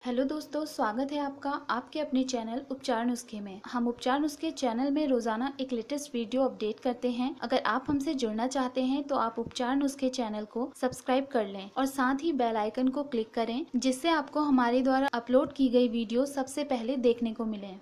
Hello दोस्तों, स्वागत है आपका आपके अपने चैनल उपचार नुस्खे में। हम उपचार नुस्खे चैनल में रोजाना एक लेटेस्ट वीडियो अपडेट करते हैं। अगर आप हमसे जुड़ना चाहते हैं तो आप उपचार नुस्खे चैनल को सब्सक्राइब कर लें और साथ ही बेल आइकन को क्लिक करें, जिससे आपको हमारे द्वारा अपलोड की गई वीडियो सबसे पहले देखने को मिले।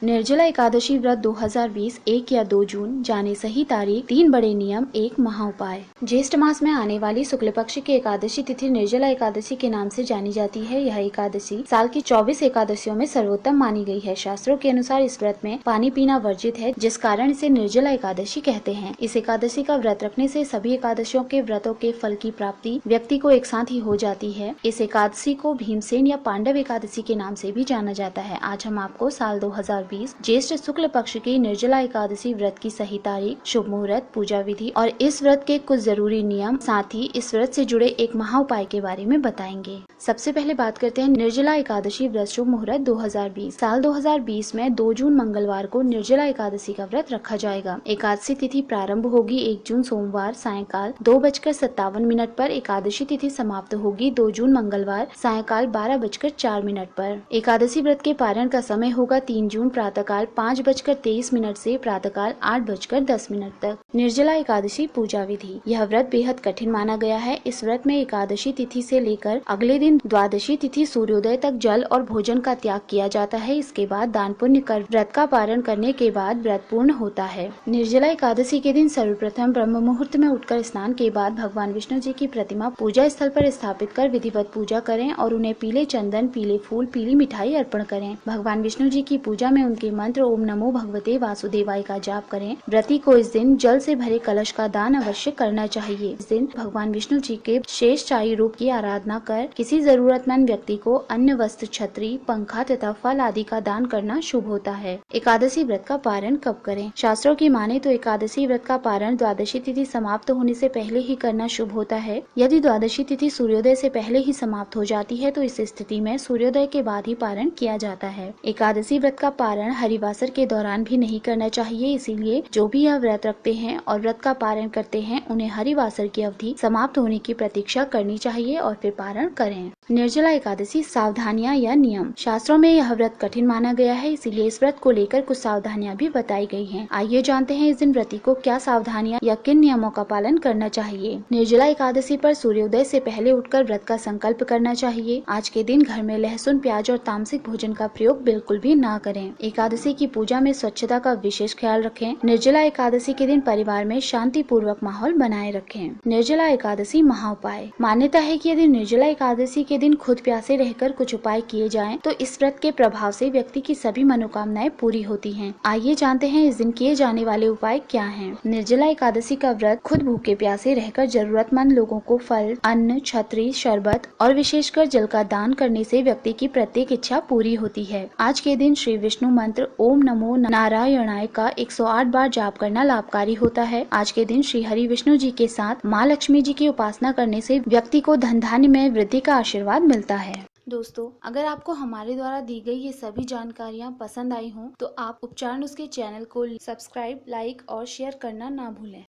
निर्जला एकादशी व्रत 2020 1 या 2 जून जाने सही तारीख 3 बड़े नियम 1 महा उपाय। ज्येष्ठ मास में आने वाली शुक्ल पक्ष की एकादशी तिथि निर्जला एकादशी के नाम से जानी जाती है। यह एकादशी साल की 24 एकादशियों में सर्वोत्तम मानी गई है। शास्त्रों के अनुसार इस व्रत में पानी पीना वर्जित है, जिस कारण इसे निर्जला एकादशी कहते हैं। इस एकादशी का व्रत रखने से सभी एकादशियों के व्रतों के फल की प्राप्ति व्यक्ति को एक साथ ही हो जाती है। इस एकादशी को भीमसेन या पांडव एकादशी के नाम से भी जाना जाता है। आज हम आपको साल 2020 ज्येष्ठ शुक्ल पक्ष की निर्जला एकादशी व्रत की सही तारीख, शुभ मुहूर्त, पूजा विधि और इस व्रत के कुछ जरूरी नियम, साथ ही इस व्रत से जुड़े एक महा उपाय के बारे में बताएंगे। सबसे पहले बात करते हैं निर्जला एकादशी व्रत शुभ मुहूर्त 2020। साल 2020 में 2 जून मंगलवार को निर्जला एकादशी का व्रत रखा जाएगा। एकादशी तिथि प्रारंभ होगी 1 जून सोमवार सायंकाल 2:57 पर। एकादशी तिथि समाप्त होगी 2 जून मंगलवार सायंकाल 12:04 पर। एकादशी व्रत के पारण का समय होगा 3 जून प्रातःकाल 5:23 से प्रातःकाल 8:10 तक। निर्जला एकादशी पूजा विधि। यह व्रत बेहद कठिन माना गया है। इस व्रत में एकादशी तिथि से लेकर अगले दिन द्वादशी तिथि सूर्योदय तक जल और भोजन का त्याग किया जाता है। इसके बाद दान पुण्य कर व्रत का पारण करने के बाद व्रत पूर्ण होता है। निर्जला एकादशी के दिन सर्वप्रथम ब्रह्म मुहूर्त में उठकर स्नान के बाद भगवान विष्णु जी की प्रतिमा पूजा स्थल पर स्थापित कर विधिवत पूजा करें और उन्हें पीले चंदन, पीले फूल, पीली मिठाई अर्पण करें। भगवान विष्णु जी की पूजा में उनके मंत्र ओम नमो भगवते वासुदेवाय का जाप करें। व्रती को इस दिन जल से भरे कलश का दान अवश्य करना चाहिए। इस दिन भगवान विष्णु जी के शेष शाही रूप की आराधना कर किसी जरूरतमंद व्यक्ति को अन्न, वस्त्र, छतरी, पंखा तथा फल आदि का दान करना शुभ होता है। एकादशी व्रत का पारण कब करें? शास्त्रों की माने तो एकादशी व्रत का पारण द्वादशी तिथि समाप्त होने से पहले ही करना शुभ होता है। यदि द्वादशी तिथि सूर्योदय से पहले ही समाप्त हो जाती है तो इस स्थिति में सूर्योदय के बाद ही पारण किया जाता है। एकादशी व्रत का पारण हरिवासर के दौरान भी नहीं करना चाहिए। इसीलिए जो भी यह व्रत रखते हैं और व्रत का पारण करते हैं, उन्हें हरिवासर की अवधि समाप्त होने की प्रतीक्षा करनी चाहिए और फिर पारण करें। निर्जला एकादशी सावधानियां या नियम। शास्त्रों में यह व्रत कठिन माना गया है, इसीलिए इस व्रत को लेकर कुछ सावधानियां भी बताई गई हैं। आइए जानते हैं इस दिन व्रती को क्या सावधानियां या किन नियमों का पालन करना चाहिए। निर्जला एकादशी पर सूर्योदय से पहले उठकर व्रत का संकल्प करना चाहिए। आज के दिन घर में लहसुन, प्याज और तामसिक भोजन का प्रयोग बिल्कुल भी ना करें। एकादशी की पूजा में स्वच्छता का विशेष ख्याल रखें। निर्जला एकादशी के दिन परिवार में शांति पूर्वक माहौल बनाए रखें। निर्जला एकादशी महा उपाय। मान्यता है कि यदि निर्जला एकादशी के दिन खुद प्यासे रहकर कुछ उपाय किए जाएं, तो इस व्रत के प्रभाव से व्यक्ति की सभी मनोकामनाएं पूरी होती हैं। आइए जानते हैं इस दिन किए जाने वाले उपाय क्या हैं। निर्जला एकादशी का व्रत खुद भूखे प्यासे रहकर जरूरतमंद लोगों को फल, अन्न, छतरी, शरबत और विशेषकर जल का दान करने से व्यक्ति की प्रत्येक इच्छा पूरी होती है। आज के दिन श्री विष्णु मंत्र ओम नमो नारायणाय का 108 बार जाप करना लाभकारी होता है। आज के दिन श्री हरि विष्णु जी के साथ माँ लक्ष्मी जी की उपासना करने से व्यक्ति को धन धान्य में वृद्धि का आशीर्वाद मिलता है। दोस्तों, अगर आपको हमारे द्वारा दी गई ये सभी जानकारियाँ पसंद आई हों तो आप उपचार नुस्खे चैनल को सब्सक्राइब, लाइक और शेयर करना ना भूलें।